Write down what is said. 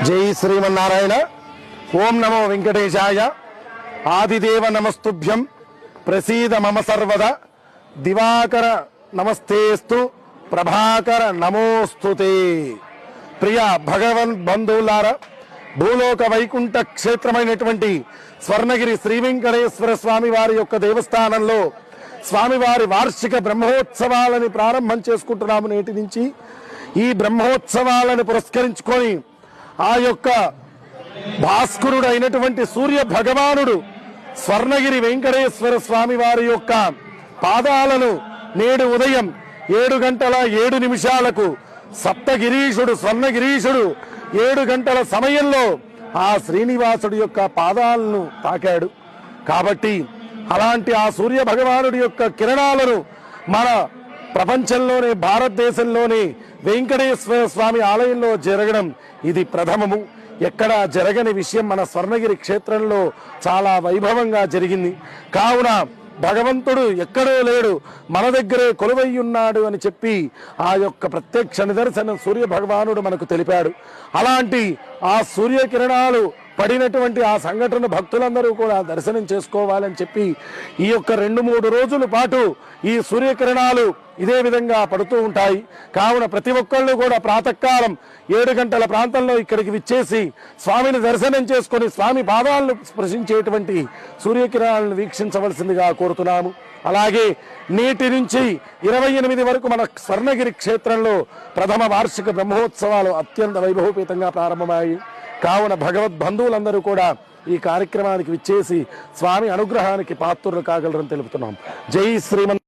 జై శ్రీమన్నారాయణ. ఓం నమో వెంకటేశాయ. ఆదిదేవ నమస్తుభ్యం. ప్రసీద మమ సర్వద. దివాకర నమస్తేస్తు. ప్రభాకర నమోస్తుతే. ప్రియ భగవన్ బంధువులారా, భూలోక వైకుంఠ క్షేత్రమైనటువంటి స్వర్ణగిరి శ్రీ వెంకటేశ్వర స్వామి వారి యొక్క దేవస్థానంలో స్వామివారి వార్షిక బ్రహ్మోత్సవాలని ప్రారంభం చేసుకుంటున్నాము. నేటి నుంచి ఈ బ్రహ్మోత్సవాలను పురస్కరించుకొని ఆ యొక్క భాస్కరుడు అయినటువంటి సూర్య భగవానుడు స్వర్ణగిరి వెంకటేశ్వర స్వామి వారి యొక్క పాదాలను నేడు ఉదయం 7:07 సప్తగిరీషుడు స్వర్ణగిరీషుడు 7 గంటల సమయంలో ఆ శ్రీనివాసుడి యొక్క పాదాలను తాకాడు. కాబట్టి అలాంటి ఆ సూర్య భగవానుడి యొక్క కిరణాలను మన ప్రపంచంలోనే భారతదేశంలోనే వెంకటేశ్వర స్వామి ఆలయంలో జరగడం ఇది ప్రథమము. ఎక్కడ జరగని విషయం మన స్వర్ణగిరి క్షేత్రంలో చాలా వైభవంగా జరిగింది. కావున భగవంతుడు ఎక్కడో లేడు, మన దగ్గరే కొలువై ఉన్నాడు అని చెప్పి ఆ యొక్క ప్రత్యక్ష నిదర్శనం సూర్య భగవానుడు మనకు తెలిపాడు. అలాంటి ఆ సూర్యకిరణాలు పడినటువంటి ఆ సంఘటన భక్తులందరూ కూడా దర్శనం చేసుకోవాలని చెప్పి ఈ యొక్క 2-3 రోజుల పాటు ఈ సూర్యకిరణాలు ఇదే విధంగా పడుతూ ఉంటాయి. కావున ప్రతి ఒక్కళ్ళు కూడా ప్రాతకాలం 7 గంటల ప్రాంతంలో ఇక్కడికి విచ్చేసి స్వామిని దర్శనం చేసుకొని స్వామి పాదాలను స్పృశించేటువంటి సూర్యకిరణాలను వీక్షించవలసిందిగా కోరుతున్నాము. అలాగే నేటి నుంచి 28 వరకు మన స్వర్ణగిరి క్షేత్రంలో ప్రథమ వార్షిక బ్రహ్మోత్సవాలు అత్యంత వైభవపేతంగా ప్రారంభమయ్యాయి. కావున భగవద్బంధువులందరూ కూడా ఈ కార్యక్రమానికి విచ్చేసి స్వామి అనుగ్రహానికి పాత్రులు కాగలరని తెలుపుతున్నాం. జై శ్రీమన్